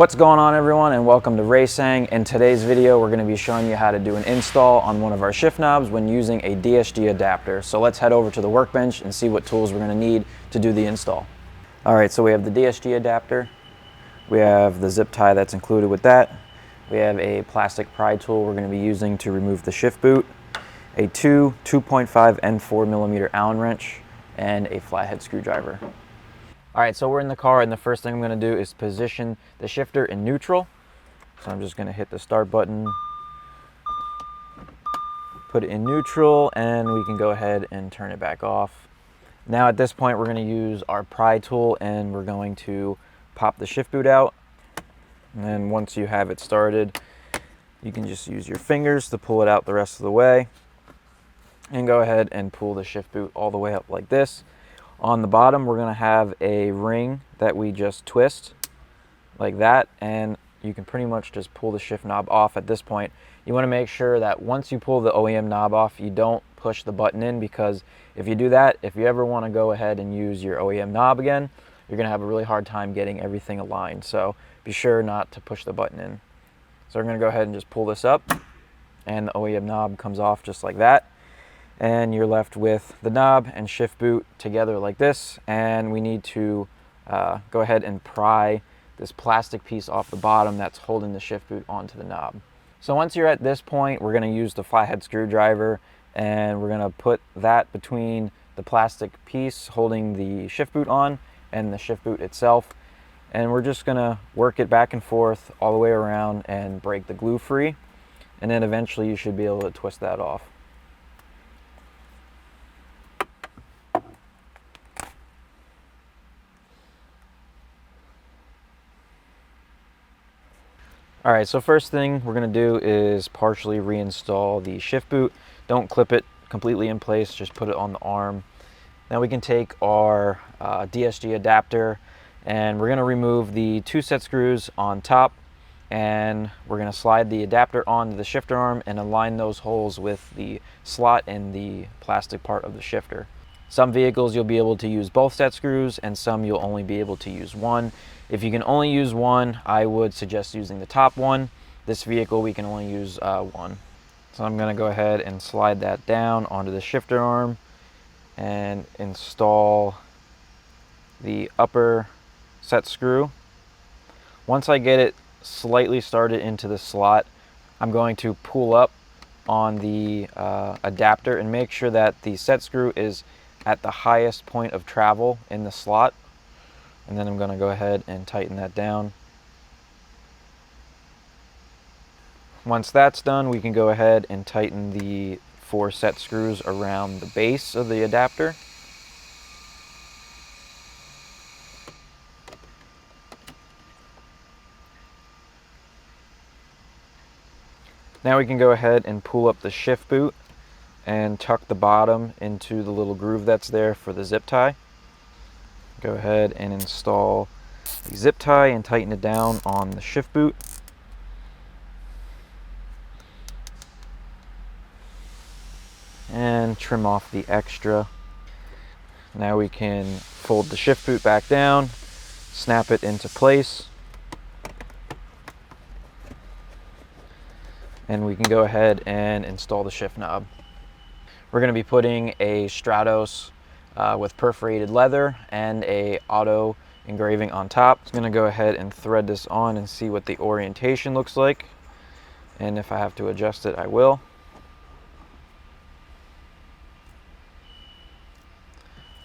What's going on, everyone, and welcome to Raceseng. In today's video, we're going to be showing you how to do an install on one of our shift knobs when using a DSG adapter. So let's head over to the workbench and see what tools we're going to need to do the install. Alright, so we have the DSG adapter, we have the zip tie that's included with that, we have a plastic pry tool we're going to be using to remove the shift boot, a 2.5 and 4mm Allen wrench, and a flathead screwdriver. Alright, so we're in the car, and the first thing I'm going to do is position the shifter in neutral. So I'm just going to hit the start button, put it in neutral, and we can go ahead and turn it back off. Now at this point we're going to use our pry tool and we're going to pop the shift boot out. And then once you have it started, you can just use your fingers to pull it out the rest of the way. And go ahead and pull the shift boot all the way up like this. On the bottom, we're going to have a ring that we just twist like that, and you can pretty much just pull the shift knob off at this point. You want to make sure that once you pull the OEM knob off, you don't push the button in, because if you do that, if you ever want to go ahead and use your OEM knob again, you're going to have a really hard time getting everything aligned. So be sure not to push the button in. So we're going to go ahead and just pull this up, and the OEM knob comes off just like that. And you're left with the knob and shift boot together like this, and we need to go ahead and pry this plastic piece off the bottom that's holding the shift boot onto the knob. So once you're at this point, we're going to use the flathead screwdriver, and we're going to put that between the plastic piece holding the shift boot on and the shift boot itself, and we're just going to work it back and forth all the way around and break the glue free, and then eventually you should be able to twist that off. Alright, so first thing we're going to do is partially reinstall the shift boot. Don't clip it completely in place, just put it on the arm. Now we can take our DSG adapter, and we're going to remove the 2 set screws on top, and we're going to slide the adapter onto the shifter arm and align those holes with the slot in the plastic part of the shifter. Some vehicles you'll be able to use both set screws, and some you'll only be able to use one. If you can only use one, I would suggest using the top one. This vehicle we can only use one. So I'm going to go ahead and slide that down onto the shifter arm and install the upper set screw. Once I get it slightly started into the slot, I'm going to pull up on the adapter and make sure that the set screw is at the highest point of travel in the slot, and then I'm going to go ahead and tighten that down. Once that's done, we can go ahead and tighten the 4 set screws around the base of the adapter. Now we can go ahead and pull up the shift boot and tuck the bottom into the little groove that's there for the zip tie. Go ahead and install the zip tie and tighten it down on the shift boot. And trim off the extra. Now we can fold the shift boot back down, snap it into place, and we can go ahead and install the shift knob. We're going to be putting a Stratos with perforated leather and a auto engraving on top. I'm going to go ahead and thread this on and see what the orientation looks like, and if I have to adjust it, I will.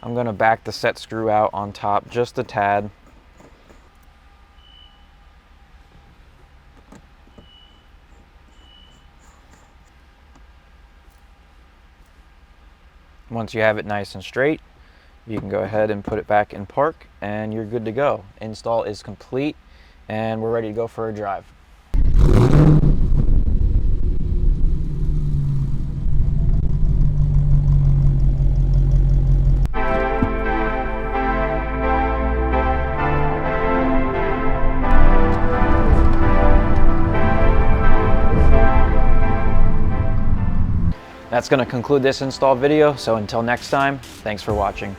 I'm going to back the set screw out on top just a tad. Once you have it nice and straight, you can go ahead and put it back in park, and you're good to go. Install is complete, and we're ready to go for a drive. That's going to conclude this install video, so until next time, thanks for watching.